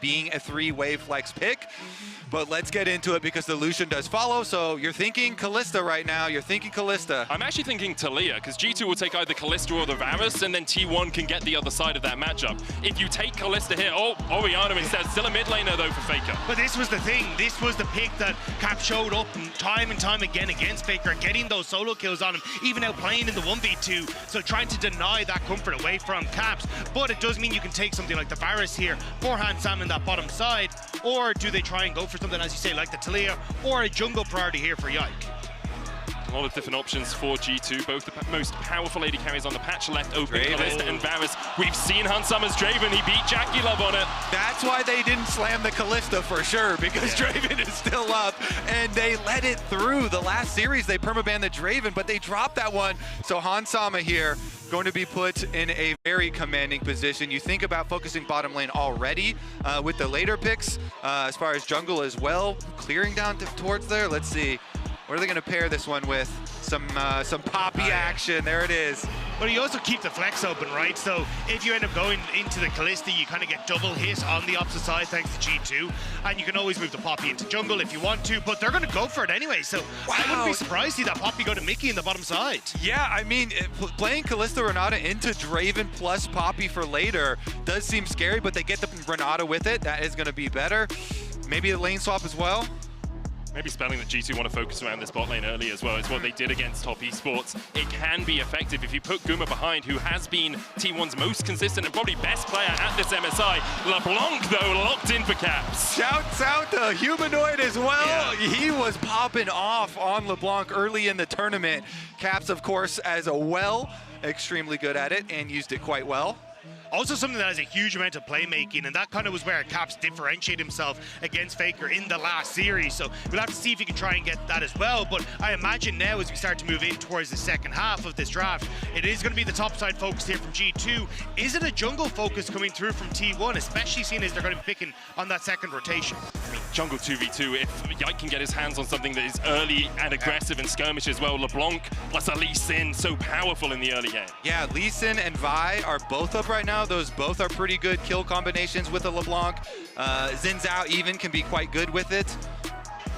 being a 3-wave flex pick. But let's get into it because the Lucian does follow. So you're thinking Kalista right now. You're thinking Kalista. I'm actually thinking Talia, because G2 will take either Kalista or the Varus, and then T1 can get the other side of that matchup. If you take Kalista here, Orianna instead, still a mid laner though for Faker. But this was the thing. This was the pick that Cap showed up time and time again against Faker, getting those solo kills on him, even out playing in the 1v2. So trying to deny that comfort away from Caps. But it does mean you can take something like the Varus here, forehand Sam in that bottom side, or do they try and go for something, as you say, like the Talia, or a jungle priority here for Yike? A lot of different options for G2, both the most powerful AD carries on the patch left open, Kalista and Varus. We've seen HunSummer's Draven, he beat Jackie Love on it. That's why they didn't slam the Kalista for sure, because Draven is still up, and they let it through. The last series, they permabanned the Draven, but they dropped that one. So HunSummer here, going to be put in a very commanding position. You think about focusing bottom lane already with the later picks, as far as jungle as well, clearing down towards there. Let's see. What are they going to pair this one with? Some poppy action. There it is. But you also keep the flex open, right? So if you end up going into the Kalista, you kind of get double hit on the opposite side thanks to G2. And you can always move the Poppy into jungle if you want to, but they're going to go for it anyway. So I wouldn't be surprised to see that Poppy go to Mickey in the bottom side. Yeah, I mean, playing Kalista Renata into Draven plus Poppy for later does seem scary, but they get the Renata with it. That is going to be better. Maybe a lane swap as well. Maybe spelling that G2 want to focus around this bot lane early as well. It's what they did against top esports. It can be effective if you put Guma behind, who has been T1's most consistent and probably best player at this MSI. LeBlanc, though, locked in for Caps. Shouts out to Humanoid as well. Yeah. He was popping off on LeBlanc early in the tournament. Caps, of course, as well, extremely good at it and used it quite well. Also something that has a huge amount of playmaking, and that kind of was where Caps differentiated himself against Faker in the last series. So we'll have to see if he can try and get that as well. But I imagine now, as we start to move in towards the second half of this draft, it is going to be the top side focus here from G2. Is it a jungle focus coming through from T1, especially seeing as they're going to be picking on that second rotation? I mean, jungle 2v2, if Yike can get his hands on something that is early and aggressive and skirmish as well, LeBlanc plus a Lee Sin, so powerful in the early game. Yeah, Lee Sin and Vi are both up right now. Those both are pretty good kill combinations with the LeBlanc. Xin Zhao even can be quite good with it,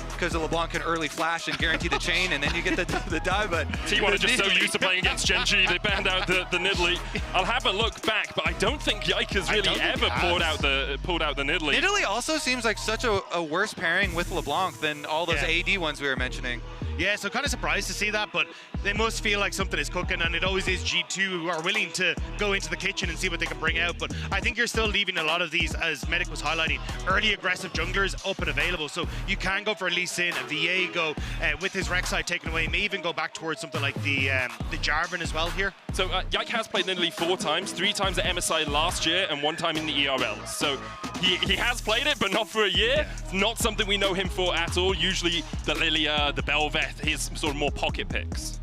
because the LeBlanc can early flash and guarantee the chain, and then you get the dive. But T1 are just so used to playing against Genji, they banned out the Nidalee. I'll have a look back, but I don't think Yike has really ever pulled out the Nidalee. Nidalee also seems like such a worse pairing with LeBlanc than all those AD ones we were mentioning. Yeah, so kind of surprised to see that, but they must feel like something is cooking, and it always is G2 who are willing to go into the kitchen and see what they can bring out. But I think you're still leaving a lot of these, as Medic was highlighting, early aggressive junglers up and available. So you can go for Lee Sin, Viego, with his Rek'Sai taken away. May even go back towards something like the Jarvan as well here. So Yike has played Nidalee 4 times, 3 times at MSI last year and 1 time in the ERL. So he has played it, but not for a year. It's not something we know him for at all. Usually the Lilia, the Belveth, his sort of more pocket picks.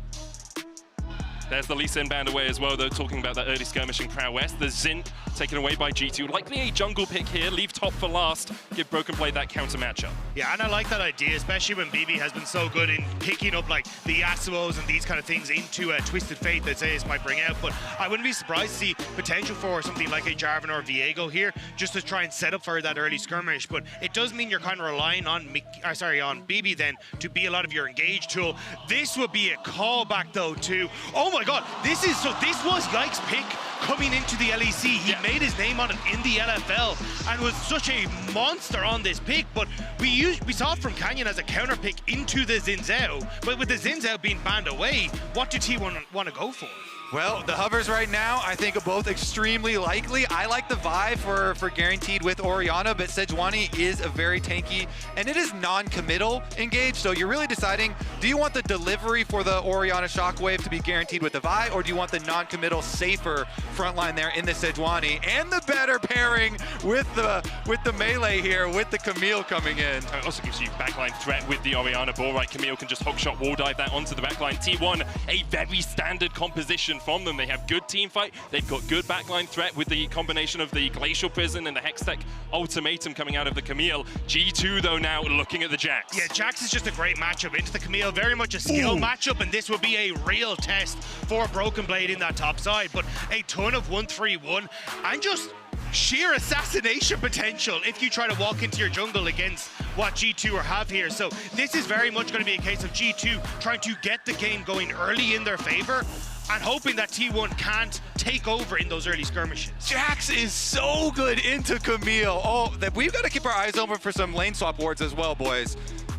There's the Lee Sin band away as well, though, talking about that early skirmishing prowess. The Xin taken away by G2. Likely a jungle pick here, leave top for last, give Broken Blade that counter matchup. Yeah, and I like that idea, especially when BB has been so good in picking up like the Yasuos and these kind of things into a Twisted Fate that Zeus might bring out. But I wouldn't be surprised to see potential for something like a Jarvan or a Viego here, just to try and set up for that early skirmish. But it does mean you're kind of relying on on BB then to be a lot of your engage tool. This would be a callback though to, oh my God, this was Yike's pick coming into the LEC. He made his name on it in the LFL and was such a monster on this pick, but we saw it from Canyon as a counter pick into the Xin Zhao. But with the Xin Zhao being banned away, what do T1 want to go for? Well, the hovers right now, I think, are both extremely likely. I like the Vi for guaranteed with Orianna, but Sejuani is a very tanky, and it is non-committal engage, so you're really deciding, do you want the delivery for the Orianna Shockwave to be guaranteed with the Vi, or do you want the non-committal, safer frontline there in the Sejuani, and the better pairing with the melee here, with the Camille coming in. It also gives you backline threat with the Orianna ball, right? Camille can just hookshot wall dive that onto the backline. T1, a very standard composition from them. They have good team fight. They've got good backline threat with the combination of the Glacial Prison and the Hextech Ultimatum coming out of the Camille. G2, though, now looking at the Jax. Yeah, Jax is just a great matchup into the Camille. Very much a skill matchup, and this will be a real test for Broken Blade in that top side. But a ton of 1-3-1 and just sheer assassination potential if you try to walk into your jungle against what G2 have here. So this is very much going to be a case of G2 trying to get the game going early in their favor and hoping that T1 can't take over in those early skirmishes. Jax is so good into Camille. Oh, we've got to keep our eyes open for some lane swap wards as well, boys.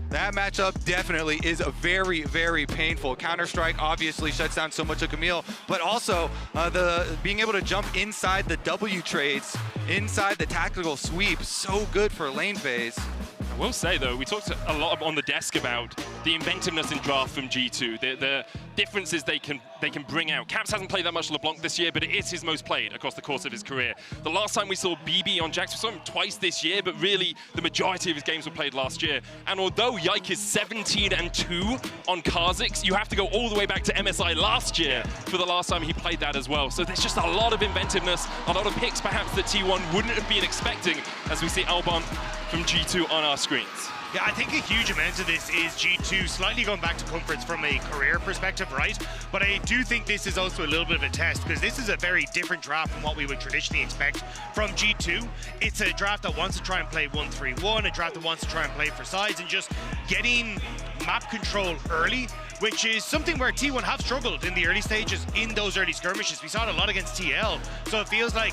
That matchup definitely is a very, very painful. Counter-Strike obviously shuts down so much of Camille, but also the being able to jump inside the W trades, inside the tactical sweep, so good for lane phase. I will say, though, we talked a lot on the desk about the inventiveness in draft from G2, the differences they can bring out. Caps hasn't played that much LeBlanc this year, but it is his most played across the course of his career. The last time we saw BB on Jax, we saw him twice this year, but really the majority of his games were played last year. And although Yike is 17-2 on Kha'Zix, you have to go all the way back to MSI last year for the last time he played that as well. So there's just a lot of inventiveness, a lot of picks perhaps that T1 wouldn't have been expecting as we see Albon from G2 on our screens. Yeah, I think a huge amount of this is G2 slightly going back to comforts from a career perspective, right? But I do think this is also a little bit of a test because this is a very different draft from what we would traditionally expect from G2. It's a draft that wants to try and play 1-3-1, a draft that wants to try and play for sides and just getting map control early, which is something where T1 have struggled in the early stages in those early skirmishes. We saw it a lot against TL, so it feels like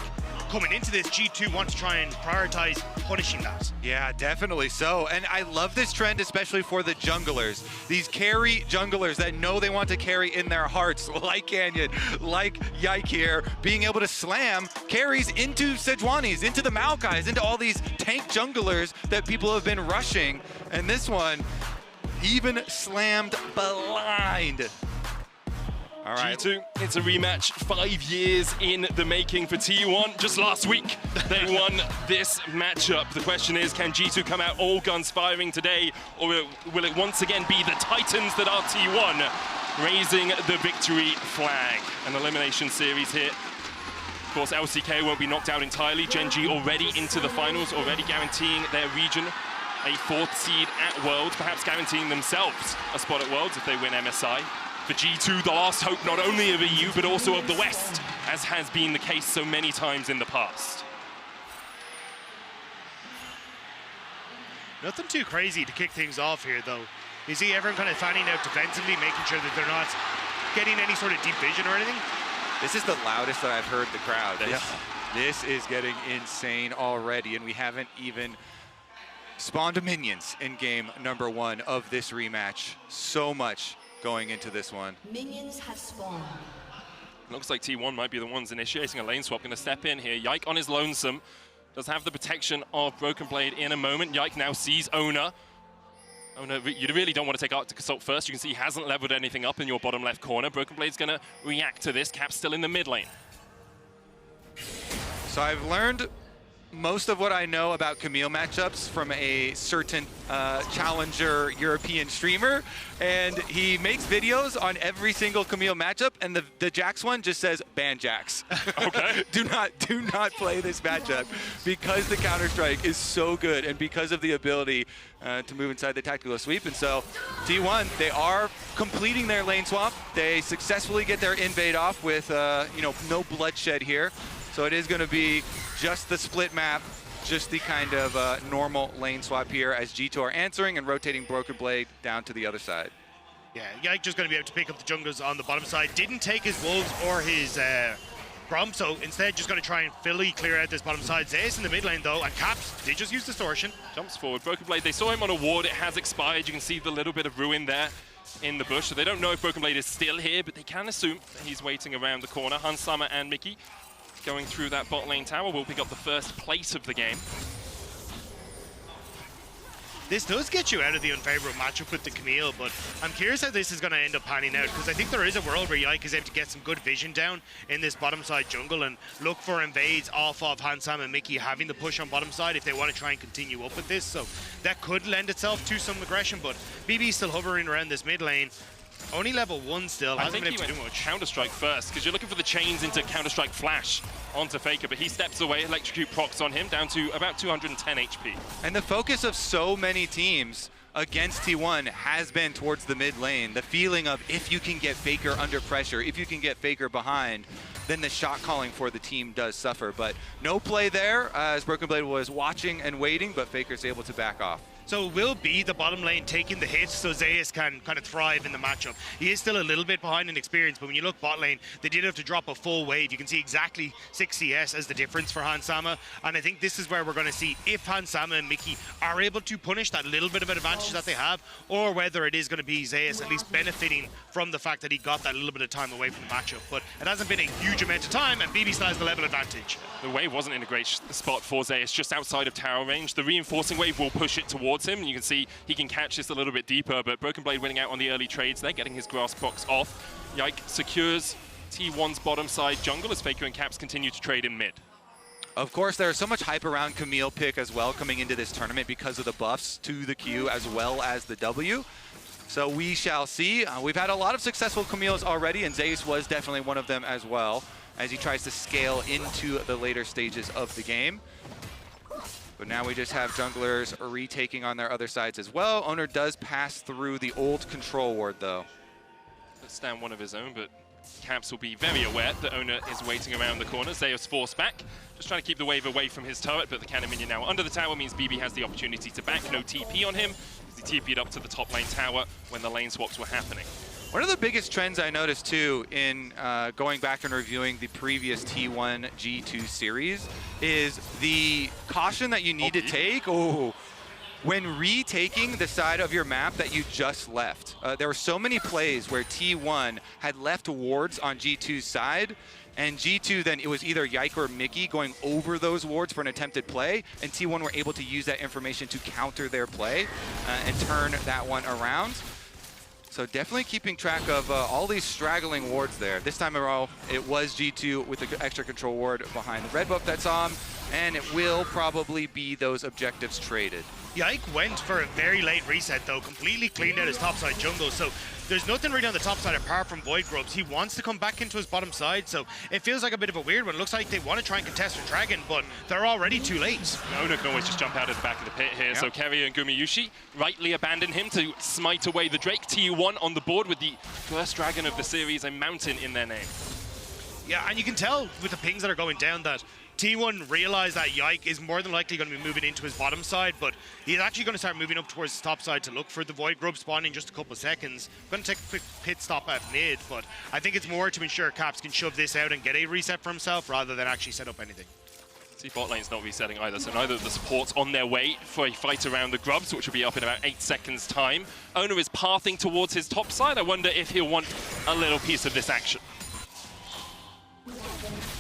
coming into this, G2 wants to try and prioritize punishing that. Yeah, definitely so. And I love this trend, especially for the junglers. These carry junglers that know they want to carry in their hearts, like Canyon, like Yike here, being able to slam carries into Sejuanis, into the Maokais, into all these tank junglers that people have been rushing. And this one, even slammed blind. All right. G2, it's a rematch 5 years in the making for T1. Just last week, they won this matchup. The question is, can G2 come out all guns firing today, or will it once again be the Titans that are T1 raising the victory flag? An elimination series here. Of course, LCK won't be knocked out entirely. Gen G already into the finals, already guaranteeing their region a 4th seed at Worlds, perhaps guaranteeing themselves a spot at Worlds if they win MSI. For G2, the last hope not only of EU, but also of the West, as has been the case so many times in the past. Nothing too crazy to kick things off here, though. You see everyone kind of fanning out defensively, making sure that they're not getting any sort of deep vision or anything. This is the loudest that I've heard the crowd. This is getting insane already, and we haven't even spawned minions in game number 1 of this rematch. So much going into this one. Minions have spawned. Looks like T1 might be the ones initiating a lane swap. Going to step in here. Yike on his lonesome. Does have the protection of Broken Blade in a moment. Yike now sees Oner. Oner, you really don't want to take Arctic Assault first. You can see he hasn't leveled anything up in your bottom left corner. Broken Blade's going to react to this. Cap's still in the mid lane. So I've learned most of what I know about Camille matchups from a certain challenger European streamer, and he makes videos on every single Camille matchup, and the Jax one just says ban Jax. Okay. do not play this matchup because the Counter-Strike is so good and because of the ability to move inside the tactical sweep. And so T1, they are completing their lane swap. They successfully get their invade off with no bloodshed here. So it is going to be just the split map, just the kind of normal lane swap here as G2 are answering and rotating Broken Blade down to the other side. Yeah, Yike just going to be able to pick up the junglers on the bottom side. Didn't take his Wolves or his Brom, so instead just going to try and fully clear out this bottom side. Zeus in the mid lane though, and Caps did just use Distortion. Jumps forward. Broken Blade, they saw him on a ward. It has expired. You can see the little bit of ruin there in the bush. So they don't know if Broken Blade is still here, but they can assume that he's waiting around the corner. Hansama and Mickey going through that bot lane tower will pick up the first place of the game. This does get you out of the unfavorable matchup with the Camille, but I'm curious how this is going to end up panning out, because I think there is a world where Yike is able to get some good vision down in this bottom side jungle and look for invades off of Hansam and Mickey having the push on bottom side if they want to try and continue up with this. So that could lend itself to some aggression, but BB still hovering around this mid lane. Only level 1 still, hasn't been able to do much. Counter-Strike first, because you're looking for the chains into Counter-Strike Flash onto Faker, but he steps away, Electrocute procs on him, down to about 210 HP. And the focus of so many teams against T1 has been towards the mid lane. The feeling of if you can get Faker under pressure, if you can get Faker behind, then the shot calling for the team does suffer. But no play there as Broken Blade was watching and waiting, but Faker's able to back off. So it will be the bottom lane taking the hit so Zeus can kind of thrive in the matchup. He is still a little bit behind in experience, but when you look bot lane, they did have to drop a full wave. You can see exactly 6 CS as the difference for Hansama, and I think this is where we're going to see if Hansama and Mickey are able to punish that little bit of an advantage that they have, or whether it is going to be Zeus at least benefiting from the fact that he got that little bit of time away from the matchup. But it hasn't been a huge amount of time, and BB still has the level advantage. The wave wasn't in a great spot for Zeus, just outside of tower range. The reinforcing wave will push it towards him. You can see he can catch this a little bit deeper, but Broken Blade winning out on the early trades there, getting his grasp box off. Yike secures T1's bottom side jungle as Faker and Caps continue to trade in mid. Of course, there's so much hype around Camille pick as well coming into this tournament because of the buffs to the Q as well as the W. So we shall see. We've had a lot of successful Camille's already, and Zeus was definitely one of them as well, as he tries to scale into the later stages of the game. But now we just have junglers retaking on their other sides as well. Oner does pass through the old control ward, though. Let's down one of his own, but Caps will be very aware that Oner is waiting around the corner. Zeus forced back, just trying to keep the wave away from his turret, but the cannon minion now under the tower means BB has the opportunity to back. No TP on him, because he TP'd up to the top lane tower when the lane swaps were happening. One of the biggest trends I noticed too in going back and reviewing the previous T1 G2 series is the caution that you need to take when retaking the side of your map that you just left. There were so many plays where T1 had left wards on G2's side, and G2 then it was either Yike or Mickey going over those wards for an attempted play, and T1 were able to use that information to counter their play and turn that one around. So definitely keeping track of all these straggling wards there. This time around, it was G2 with the extra control ward behind the red buff that's on, and it will probably be those objectives traded. Yike went for a very late reset though, completely cleaned out his topside jungle, so there's nothing really on the top side apart from Void Grubs. He wants to come back into his bottom side, so it feels like a bit of a weird one. It looks like they want to try and contest for Dragon, but they're already too late. Oner can always just jump out of the back of the pit here, so Keria and Gumayusi rightly abandon him to smite away the Drake. T1 on the board with the first Dragon of the series, a mountain in their name. Yeah, and you can tell with the pings that are going down that T1 realized that Yike is more than likely going to be moving into his bottom side, but he's actually going to start moving up towards his top side to look for the Void Grub spawn in just a couple of seconds. Going to take a quick pit stop at mid, but I think it's more to ensure Caps can shove this out and get a reset for himself rather than actually set up anything. See, bot lane's not resetting either, so neither of the supports on their way for a fight around the Grubs, which will be up in about 8 seconds' time. Oner is pathing towards his top side. I wonder if he'll want a little piece of this action.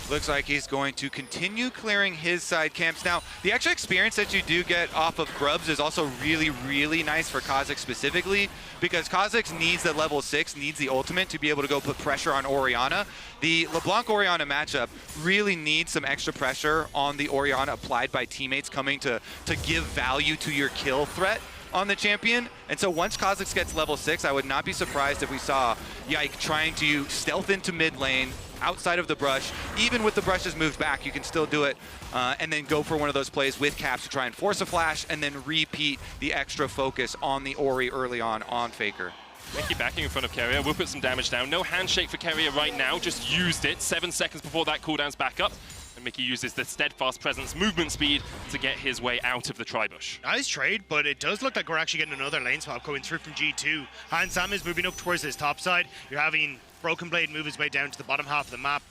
Looks like he's going to continue clearing his side camps. Now, the extra experience that you do get off of Grubs is also really, really nice for Kha'Zix specifically, because Kha'Zix needs the level 6, needs the ultimate to be able to go put pressure on Orianna. The LeBlanc Orianna matchup really needs some extra pressure on the Orianna applied by teammates coming to give value to your kill threat on the champion. And so once Kha'Zix gets level 6, I would not be surprised if we saw Yike trying to stealth into mid lane, outside of the brush. Even with the brushes moved back, you can still do it and then go for one of those plays with Caps to try and force a flash and then repeat the extra focus on the Ori early on Faker. Mickey backing in front of Keria, will put some damage down. No handshake for Keria right now, just used it 7 seconds before that cooldown's back up. And Mickey uses the steadfast presence movement speed to get his way out of the tribush. Nice trade, but it does look like we're actually getting another lane swap coming through from G2. Hansama is moving up towards his top side. You're having Broken Blade move his way down to the bottom half of the map.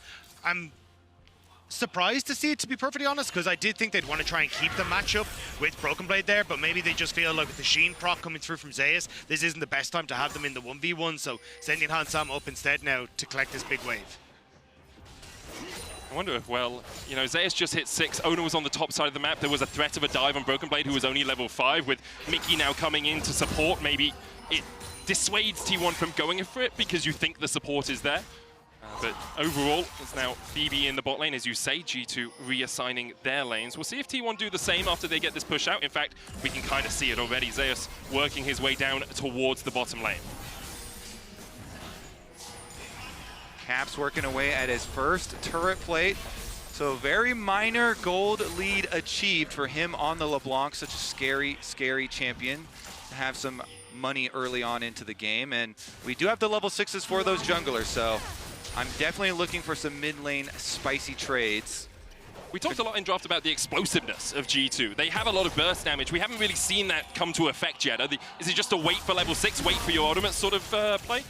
I'm surprised to see it, to be perfectly honest, because I did think they'd want to try and keep the matchup with Broken Blade there, but maybe they just feel like with the Sheen proc coming through from Zeus, this isn't the best time to have them in the 1v1, so sending Hansama up instead now to collect this big wave. I wonder if, well, you know, Zeus just hit 6. Oner was on the top side of the map. There was a threat of a dive on Broken Blade, who was only level 5. With Mickey now coming in to support, maybe it dissuades T1 from going for it because you think the support is there. But overall, it's now BB in the bot lane, as you say, G2 reassigning their lanes. We'll see if T1 do the same after they get this push out. In fact, we can kind of see it already. Zeus working his way down towards the bottom lane. Caps working away at his first turret plate. So very minor gold lead achieved for him on the LeBlanc, such a scary, scary champion to have some money early on into the game. And we do have the level 6s for those junglers, so I'm definitely looking for some mid lane spicy trades. We talked a lot in draft about the explosiveness of G2. They have a lot of burst damage. We haven't really seen that come to effect yet. Is it just a wait for level 6, wait for your ultimate sort of play?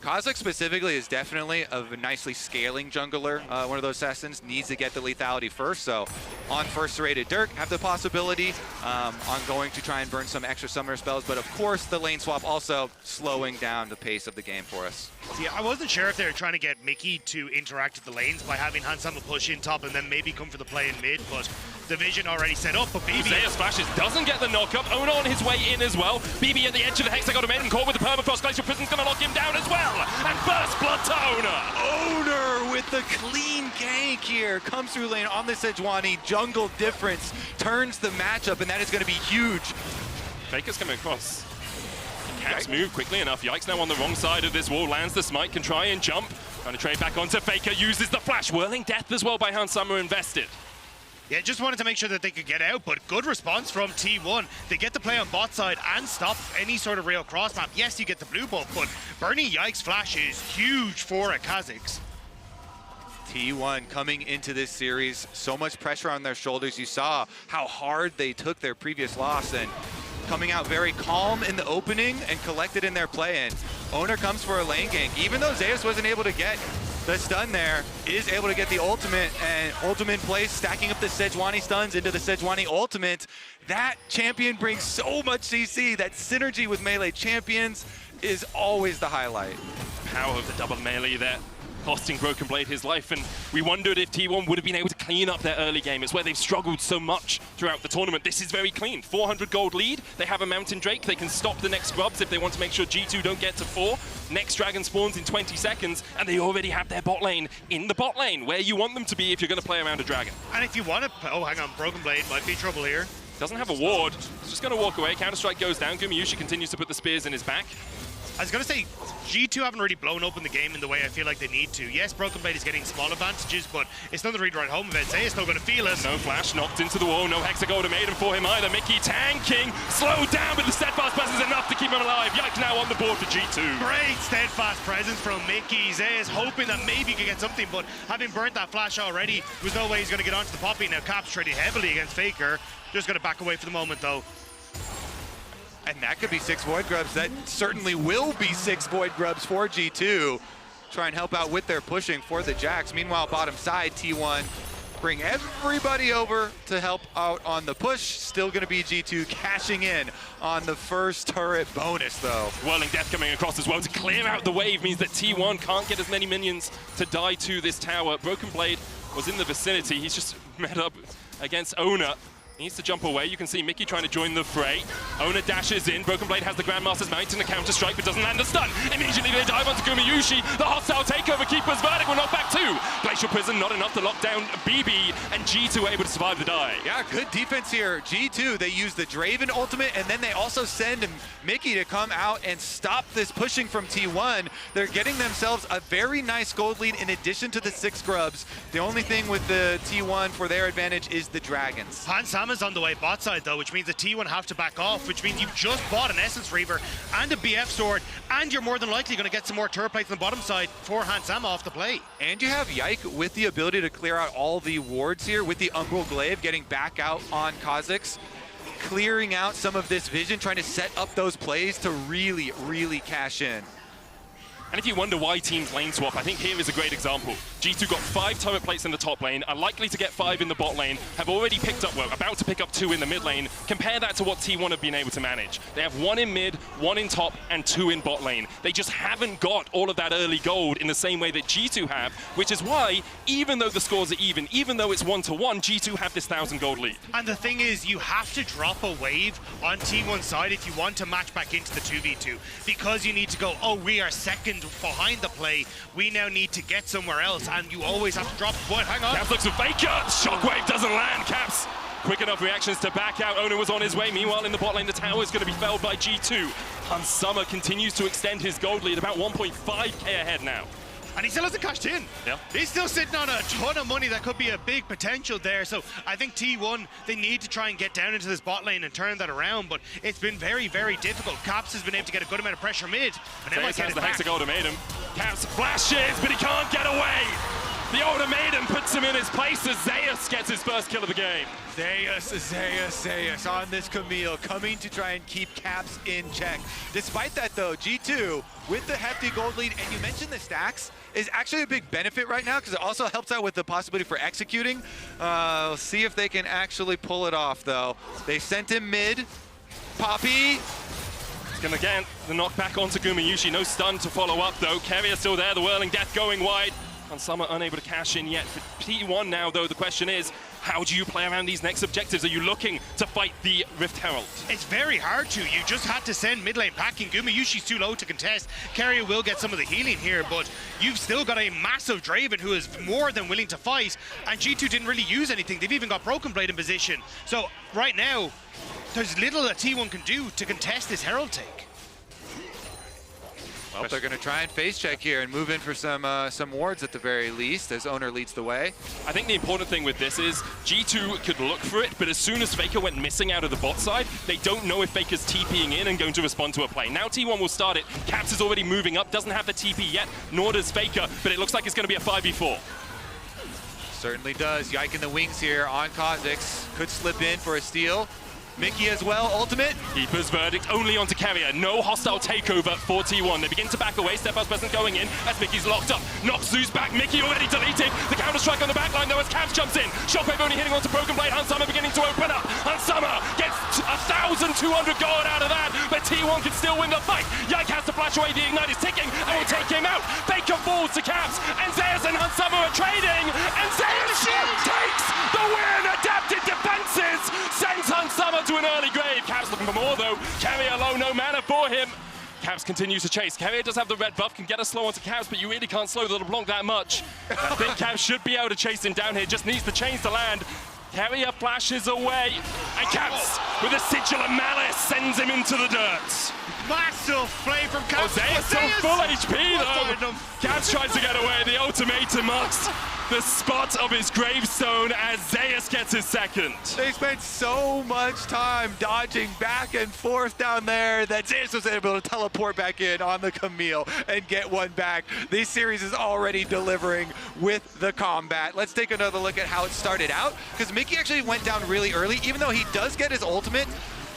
Kha'Zix specifically is definitely a nicely scaling jungler. One of those assassins needs to get the lethality first, so on first rated Dirk, have the possibility on going to try and burn some extra summoner spells, but of course the lane swap also slowing down the pace of the game for us. See, I wasn't sure if they were trying to get Mickey to interact with the lanes by having Hansama push in top and then maybe come for the play in mid, but the vision already set up, but BB... Zeus flashes, doesn't get the knock-up. Oner on his way in as well. BB at the edge of the hex, they got a maiden caught with the permafrost. Glacial Prison's gonna lock him down as well. And first blood to Oner. Oner with the clean gank here. Comes through lane on the Sejuani. Jungle difference turns the matchup, and that is gonna be huge. Faker's coming across. Caps move quickly enough. Yike's now on the wrong side of this wall. Lands the smite, can try and jump. Trying to trade back onto Faker, uses the flash. Whirling death as well by Hansama invested. Yeah, just wanted to make sure that they could get out, but good response from T1. They get the play on bot side and stop any sort of real cross map. Yes, you get the blue buff, but burning Yike's flash is huge for a Kha'Zix. T1 coming into this series, so much pressure on their shoulders. You saw how hard they took their previous loss and coming out very calm in the opening and collected in their play. And Oner comes for a lane gank. Even though Zeus wasn't able to get the stun there, is able to get the ultimate, and ultimate plays, stacking up the Sejuani stuns into the Sejuani ultimate. That champion brings so much CC. That synergy with melee champions is always the highlight. Power of the double melee there, costing Broken Blade his life, and we wondered if T1 would have been able to clean up their early game. It's where they've struggled so much throughout the tournament. This is very clean. 400 gold lead. They have a Mountain Drake. They can stop the next grubs if they want to make sure G2 don't get to 4. Next dragon spawns in 20 seconds, and they already have their bot lane in the bot lane, where you want them to be if you're going to play around a dragon. And if you want to... Oh, hang on. Broken Blade might be in trouble here. Doesn't have a ward. He's just going to walk away. Counter-strike goes down. Gumayusi continues to put the spears in his back. I was going to say, G2 haven't really blown open the game in the way I feel like they need to. Yes, Broken Blade is getting small advantages, but it's nothing to read right home of it. Zeus still going to feel it. No flash, knocked into the wall. No Hexagolden Maiden for him either. Mickey tanking, slowed down, but the steadfast presence is enough to keep him alive. Yike now on the board for G2. Great steadfast presence from Mickey. Zeus hoping that maybe he could get something, but having burnt that flash already, there's no way he's going to get onto the poppy. Now Caps trading heavily against Faker. Just going to back away for the moment, though. And that could be 6 Void Grubs. That certainly will be 6 Void Grubs for G2. Try and help out with their pushing for the Jacks. Meanwhile, bottom side, T1 bring everybody over to help out on the push. Still going to be G2 cashing in on the first turret bonus, though. Whirling Death coming across as well to clear out the wave means that T1 can't get as many minions to die to this tower. Broken Blade was in the vicinity. He's just met up against Oner. He needs to jump away. You can see Mickey trying to join the fray. Oner dashes in. Broken Blade has the Grandmaster's Mount and a counter-strike, but doesn't land the stun. Immediately they dive onto Gumayusi. The hostile takeover. Keeper's Verdict will knock back 2. Glacial Prison not enough to lock down BB, and G2 able to survive the dive. Yeah, good defense here. G2, they use the Draven ultimate, and then they also send Mickey to come out and stop this pushing from T1. They're getting themselves a very nice gold lead in addition to the 6 grubs. The only thing with the T1 for their advantage is the dragons. Hansama's on the way bot side, though, which means the T1 have to back off, which means you've just bought an Essence Reaver and a BF Sword, and you're more than likely going to get some more turret plates on the bottom side for Hansama off the play. And you have Yike with the ability to clear out all the wards here with the Umbral Glaive getting back out on Kha'Zix, clearing out some of this vision, trying to set up those plays to really, really cash in. And if you wonder why teams lane swap, I think here is a great example. G2 got 5 turret plates in the top lane, are likely to get 5 in the bot lane, have already picked up, well, about to pick up 2 in the mid lane. Compare that to what T1 have been able to manage. They have 1 in mid, 1 in top, and 2 in bot lane. They just haven't got all of that early gold in the same way that G2 have, which is why, even though the scores are even though it's 1-1, G2 have this 1,000 gold lead. And the thing is, you have to drop a wave on T1 side if you want to match back into the 2v2, because you need to go, oh, we are second behind the play, we now need to get somewhere else, and you always have to drop. But hang on. Caps looks for Faker. Shockwave doesn't land. Caps quick enough reactions to back out. Oner was on his way. Meanwhile, in the bot lane, the tower is going to be felled by G2. Hansama continues to extend his gold lead, about 1.5k ahead now. and he still hasn't cashed in. Yeah. He's still sitting on a ton of money that could be a big potential there. So I think T1, they need to try and get down into this bot lane and turn that around, but it's been very, very difficult. Caps has been able to get a good amount of pressure mid, and they might get it the back. Hexagol made him. Caps flashes, but he can't get away. The ultimatum puts him in his place as Zeus gets his first kill of the game. Zeus on this Camille, coming to try and keep Caps in check. Despite that though, G2 with the hefty gold lead, and you mentioned the stacks, is actually a big benefit right now because it also helps out with the possibility for executing. We'll see if they can actually pull it off though. They sent him mid. Poppy. He's gonna get the knockback onto Gumayusi. No stun to follow up though. Keria still there, the Whirling Death going wide. And some are unable to cash in yet. For T1 now though, the question is, how do you play around these next objectives? Are you looking to fight the Rift Herald? It's very hard to. You just had to send mid lane packing. Gumayushi's too low to contest. Keria will get some of the healing here, but you've still got a massive Draven who is more than willing to fight, and G2 didn't really use anything. They've even got Broken Blade in position. So right now, there's little that T1 can do to contest this Herald take. Well, they're going to try and face check here and move in for some wards at the very least, as Oner leads the way. I think the important thing with this is G2 could look for it, but as soon as Faker went missing out of the bot side, they don't know if Faker's TPing in and going to respond to a play. Now T1 will start it. Caps is already moving up, doesn't have the TP yet, nor does Faker, but it looks like it's going to be a 5v4. Certainly does. Yike in the wings here on Kha'Zix. Could slip in for a steal. Mickey as well, ultimate. Keeper's verdict only onto Keria. No hostile takeover for T1. They begin to back away. Step-up present going in as Mickey's locked up. Knocks Zeus back. Mickey already deleted. The counter-strike on the back line though as Caps jumps in. Shockwave only hitting onto Broken Blade. Hansama beginning to open up. Hansama gets 1,200 gold out of that, but T1 can still win the fight. Yike has to flash away. The Ignite is ticking and will take him out. Faker falls to Caps, and Zeus and Hansama are trading, and Zeus takes the win. Adapted defenses sends Hansama to an early grave. Caps looking for more though. Keria low, no mana for him. Caps continues to chase. Keria does have the red buff, can get a slow onto Caps, but you really can't slow the LeBlanc that much. I think Caps should be able to chase him down here, just needs the chains to land. Keria flashes away, and Caps, with a sigil of malice, sends him into the dirt. Massive play from Caps. Zeus on full HP though. Caps tries to get away. The ultimatum marks the spot of his gravestone as Zeus gets his second. They spent so much time dodging back and forth down there that Zeus was able to teleport back in on the Camille and get one back. This series is already delivering with the combat. Let's take another look at how it started out, because Mickey actually went down really early, even though he does get his ultimate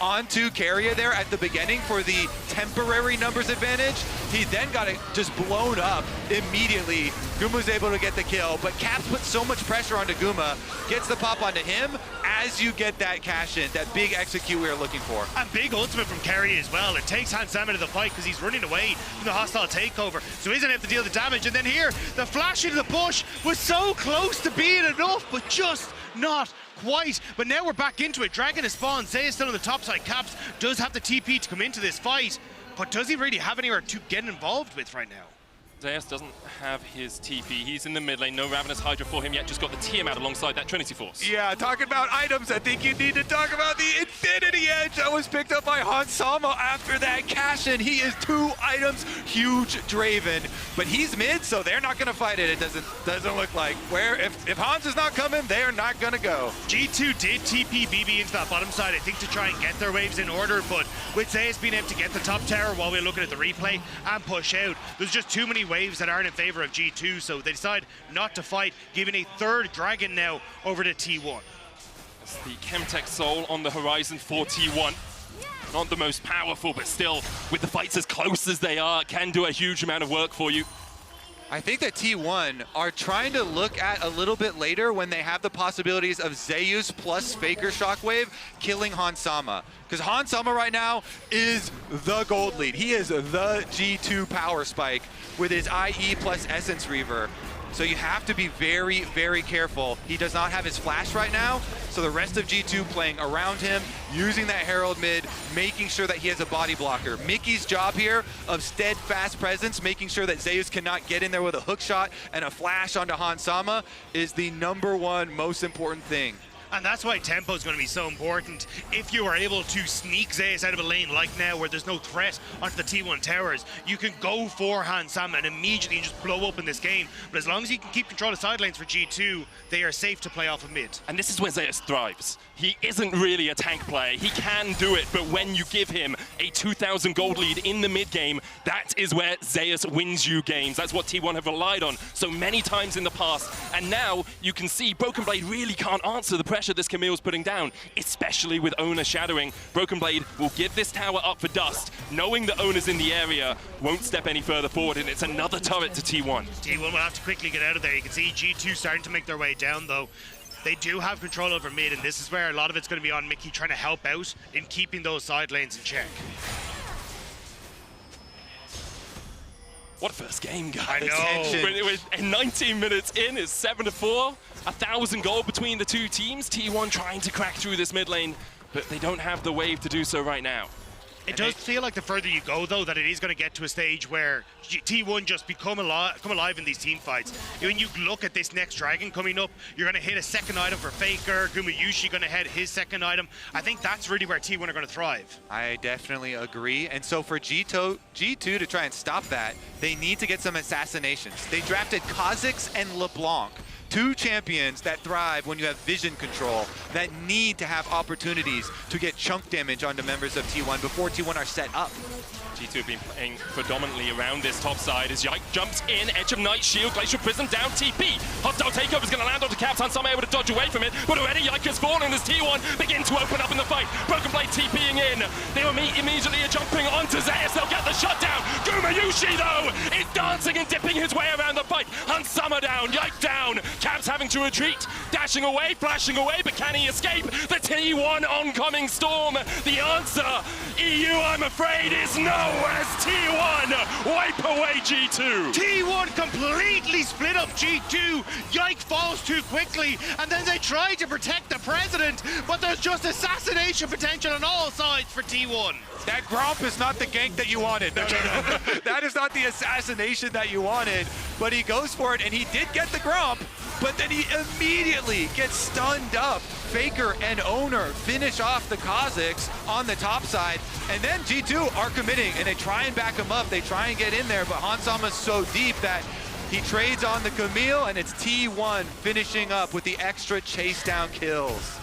onto Keria there at the beginning for the temporary numbers advantage. He then got it just blown up immediately. Guma was able to get the kill, but Caps put so much pressure onto Guma, gets the pop onto him as you get that cash in, that big execute we are looking for. And big ultimate from Keria as well. It takes Hansama to the fight because he's running away from the hostile takeover, so he's gonna have to deal the damage. And then here, the flash into the bush was so close to being enough, but just not quite. But now we're back into it. Dragon is spawned. Zeus still on the top side. Caps does have the TP to come into this fight, but does he really have anywhere to get involved with right now? Zeus doesn't have his TP. He's in the mid lane. No Ravenous Hydra for him yet. Just got the TM out alongside that Trinity Force. Yeah, talking about items, I think you need to talk about the Infinity Edge that was picked up by Hansama after that cash-in. He is 2 items, huge Draven, but he's mid, so they're not going to fight it. It doesn't look like. If Hans is not coming, they're not going to go. G2 did TP BB into that bottom side, I think, to try and get their waves in order, but with Zeus being able to get the top tower while we're looking at the replay and push out, there's just too many waves that aren't in favor of G2, so they decide not to fight, giving a 3rd dragon now over to T1. It's the Chemtech Soul on the horizon for T1. Not the most powerful, but still, with the fights as close as they are, can do a huge amount of work for you. I think that T1 are trying to look at a little bit later when they have the possibilities of Zeus plus Faker Shockwave killing Hansama. Because Hansama right now is the gold lead. He is the G2 power spike with his IE plus Essence Reaver. So you have to be very, very careful. He does not have his flash right now, so the rest of G2 playing around him, using that Herald mid, making sure that he has a body blocker. Mickey's job here of steadfast presence, making sure that Zeus cannot get in there with a hook shot and a flash onto Hansama is the #1 most important thing. And that's why tempo is going to be so important. If you are able to sneak Zeus out of a lane like now where there's no threat onto the T1 towers, you can go for Hansama and immediately just blow up in this game. But as long as you can keep control of side lanes for G2, they are safe to play off of mid. And this is where Zeus thrives. He isn't really a tank player. He can do it, but when you give him a 2,000 gold lead in the mid game, that is where Zeus wins you games. That's what T1 have relied on so many times in the past. And now you can see Broken Blade really can't answer the pressure this Camille's putting down, especially with Oner shadowing. Broken Blade will give this tower up for dust, knowing that Oner's in the area, won't step any further forward, and it's another turret to T1. T1 will have to quickly get out of there. You can see G2 starting to make their way down, though. They do have control over mid, and this is where a lot of it's going to be on Miky trying to help out in keeping those side lanes in check. What a first game, guys. I know. With 19 minutes in, it's 7-4. 1,000 gold between the two teams. T1 trying to crack through this mid lane, but they don't have the wave to do so right now. It does feel like the further you go, though, that it is going to get to a stage where T1 just come alive in these team fights. When you look at this next dragon coming up, you're going to hit a second item for Faker. Gumayusi going to hit his second item. I think that's really where T1 are going to thrive. I definitely agree. And so for G2 to try and stop that, they need to get some assassinations. They drafted Kha'Zix and LeBlanc. Two champions that thrive when you have vision control, that need to have opportunities to get chunk damage onto members of T1 before T1 are set up. G2 have been playing predominantly around this top side as Yike jumps in, Edge of Night, Shield, Glacial Prism, down TP. Hostile takeover is going to land onto Caps, Hansama able to dodge away from it, but already Yike has fallen as T1 begin to open up in the fight. Broken Blade TPing in. They will immediately jumping onto Zeus, they'll get the shutdown. Gumayusi, though, is dancing and dipping his way around the fight. Hansama down, Yike down. Caps having to retreat, dashing away, flashing away, but can he escape the T1 oncoming storm? The answer, EU, I'm afraid, is no, as T1 wipe away G2. T1 completely split up G2. Yike falls too quickly, and then they try to protect the president, but there's just assassination potential on all sides for T1. That Gromp is not the gank that you wanted. No. That is not the assassination that you wanted, but he goes for it, and he did get the Gromp, but then he immediately gets stunned up. Faker and Oner finish off the Kha'Zix on the top side, and then G2 are committing, and they try and back him up. They try and get in there, but Hansama's so deep that he trades on the Camille, and it's T1 finishing up with the extra chase down kills.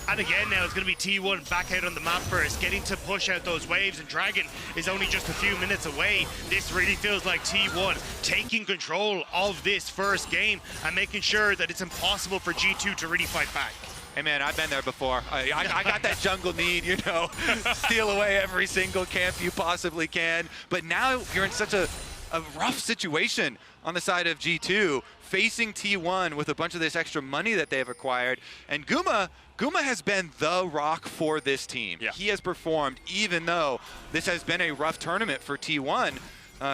And again now it's going to be T1 back out on the map first, getting to push out those waves, and Dragon is only just a few minutes away. This really feels like T1 taking control of this first game and making sure that it's impossible for G2 to really fight back. Hey man, I've been there before. I got that jungle need, you know, steal away every single camp you possibly can. But now you're in such a rough situation on the side of G2, facing T1 with a bunch of this extra money that they've acquired. And Guma has been the rock for this team. Yeah. He has performed, even though this has been a rough tournament for T1,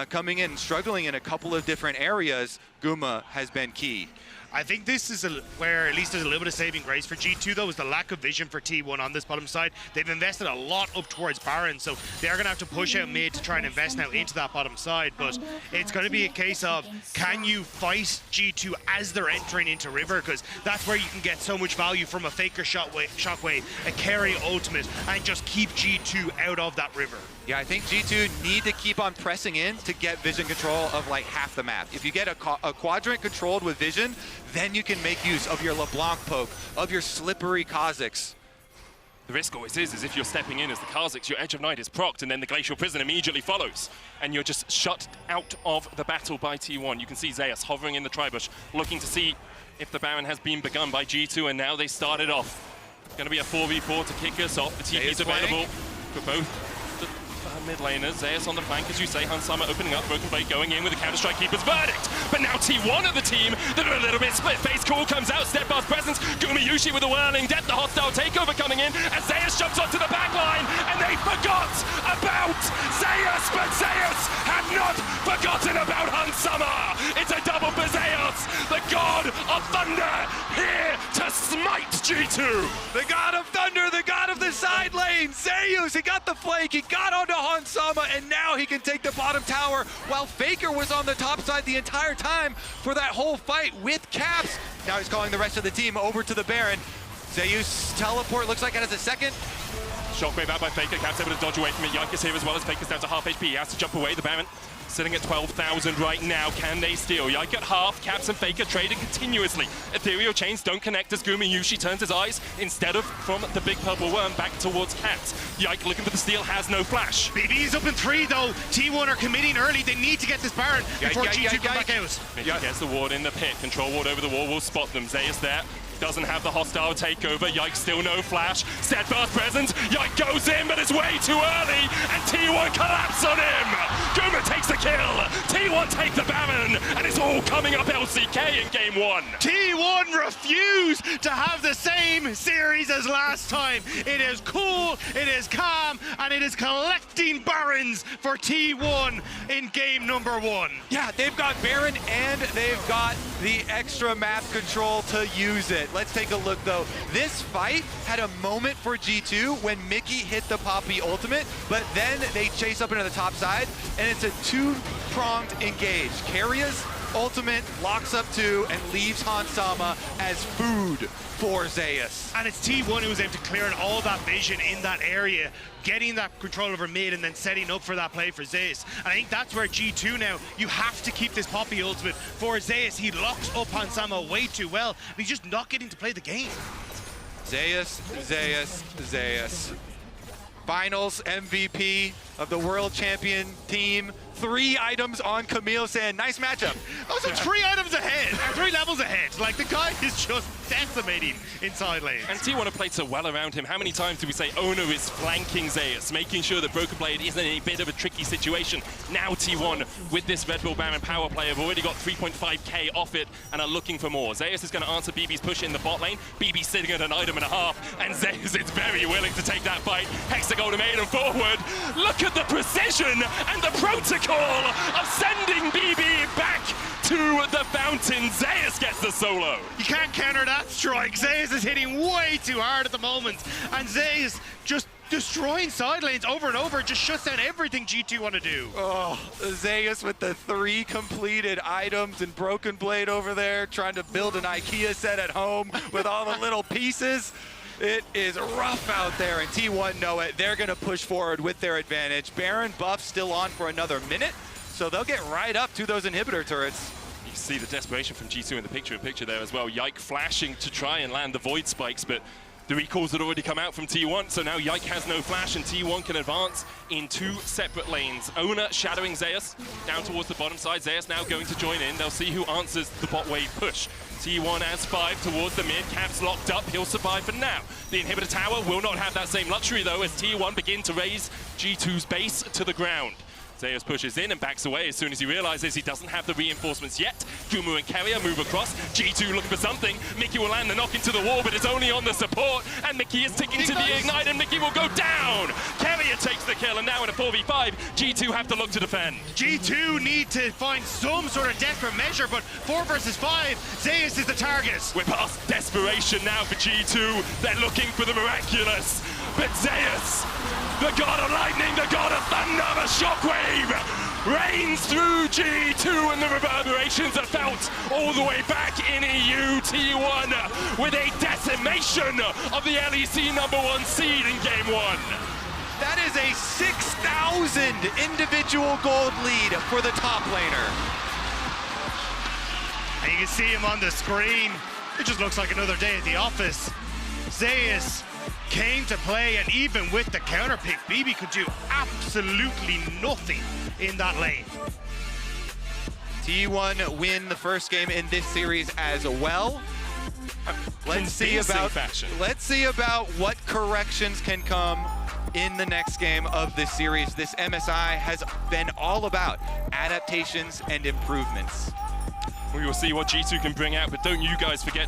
coming in, struggling in a couple of different areas. Guma has been key. I think this is where at least there's a little bit of saving grace for G2, though, is the lack of vision for T1 on this bottom side. They've invested a lot up towards Baron, so they're going to have to push out mid to try and invest now into that bottom side. But it's going to be a case of, can you fight G2 as they're entering into River? Because that's where you can get so much value from a Faker Shockwave, a Keria ultimate, and just keep G2 out of that River. Yeah, I think G2 need to keep on pressing in to get vision control of like half the map. If you get a quadrant controlled with vision, then you can make use of your LeBlanc poke, of your slippery Kha'Zix. The risk always is if you're stepping in as the Kha'Zix, your Edge of Night is procced, and then the Glacial Prison immediately follows, and you're just shut out of the battle by T1. You can see Zeus hovering in the Tribush, looking to see if the Baron has been begun by G2, and now they started off. Going to be a 4v4 to kick us off. The TP is available for both mid laners. Zeus on the flank, as you say. Hansama opening up. Broken Blade going in with a Counter-Strike Keeper's verdict. But now T1 of the team that are a little bit split. Face Call comes out. Steadfast Presence. Gumayusi with a whirling death. The hostile takeover coming in as Zeus jumps onto the back line. And they forgot about Zeus. But Zeus had not forgotten about Hansama. It's a double for Zeus. The God of Thunder here to smite G2. The God of Thunder, the God of the side lane. Zeus, he got the flank. He got onto Hansama, and now he can take the bottom tower while Faker was on the top side the entire time for that whole fight with Caps. Now he's calling the rest of the team over to the Baron. Zeus teleport looks like it has a second. Shockwave out by Faker. Cap's able to dodge away from it. Yike is here as well as Faker's down to half HP. He has to jump away. The Baron sitting at 12,000 right now. Can they steal? Yike at half. Caps and Faker trading continuously. Ethereal chains don't connect as Gumayusi turns his eyes instead of from the big purple worm back towards Caps. Yike looking for the steal, has no flash. BB's up in 3 though. T1 are committing early. They need to get this Baron before G2 come back out. Mickey gets the ward in the pit. Control ward over the wall will spot them. Zeus there. Doesn't have the hostile takeover. Yike still no flash. Steadfast presence. Yike goes in, but it's way too early. And T1 collapse on him. Guma takes the kill. T1 take the Baron. And it's all coming up LCK in game 1. T1 refuse to have the same series as last time. It is cool, it is calm, and it is collecting Barons for T1 in game number 1. Yeah, they've got Baron and they've got the extra map control to use it. Let's take a look though. This fight had a moment for G2 when Mickey hit the Poppy ultimate, but then they chase up into the top side and it's a two-pronged engage. Keria's ultimate locks up 2 and leaves Hansama as food for Zeus. And it's T1 who was able to clear out all that vision in that area, getting that control over mid and then setting up for that play for Zeus. And I think that's where G2 now, you have to keep this Poppy ultimate for Zeus. He locks up Hansama way too well, and he's just not getting to play the game. Zeus. Finals MVP of the world champion team. 3 items on Camille saying, nice matchup. Also 3 items ahead, or 3 levels ahead. Like, the guy is just decimating inside lanes. And T1 have played so well around him. How many times do we say Oner is flanking Zeus, making sure that Broken Blade isn't in a bit of a tricky situation? Now T1, with this Red Bull Baron power play, have already got 3.5k off it and are looking for more. Zeus is going to answer BB's push in the bot lane. BB sitting at an item and a half, and Zeus is very willing to take that fight. Hexagol to maiden forward. Look at the precision and the protocol of sending BB back to the fountain. Zeus gets the solo. You can't counter that strike. Zeus is hitting way too hard at the moment, and Zeus just destroying side lanes over and over. Just shuts down everything G2 want to do. Oh, Zeus with the 3 completed items and Broken Blade over there, trying to build an IKEA set at home with all the little pieces. It is rough out there, and T1 know it. They're going to push forward with their advantage. Baron buff still on for another minute, so they'll get right up to those inhibitor turrets. You see the desperation from G2 in the picture there as well. Yike flashing to try and land the void spikes, but the recalls had already come out from T1, so now Yike has no flash and T1 can advance in 2 separate lanes. Oner shadowing Zeus down towards the bottom side. Zeus now going to join in. They'll see who answers the bot wave push. T1 has 5 towards the mid. Caps locked up. He'll survive for now. The inhibitor tower will not have that same luxury though, as T1 begin to raise G2's base to the ground. Zeus pushes in and backs away as soon as he realizes he doesn't have the reinforcements yet. Gumu and Keria move across. G2 looking for something. Mickey will land the knock into the wall, but it's only on the support. And Mickey is ticking to the ignite, and Mickey will go down. Keria takes the kill, and now in a 4v5, G2 have to look to defend. G2 need to find some sort of desperate measure, but 4 versus 5, Zeus is the target. We're past desperation now for G2. They're looking for the miraculous. But Zeus, the god of lightning, the god of thunder, the shockwave, reigns through G2, and the reverberations are felt all the way back in EU. T1 with a decimation of the LEC #1 seed in game 1. That is a 6,000 individual gold lead for the top laner. And you can see him on the screen. It just looks like another day at the office. Zeus came to play, and even with the counter pick, BB could do absolutely nothing in that lane. T1 win the first game in this series as well. Let's see about what corrections can come in the next game of this series. This MSI has been all about adaptations and improvements. We will see what G2 can bring out, but don't you guys forget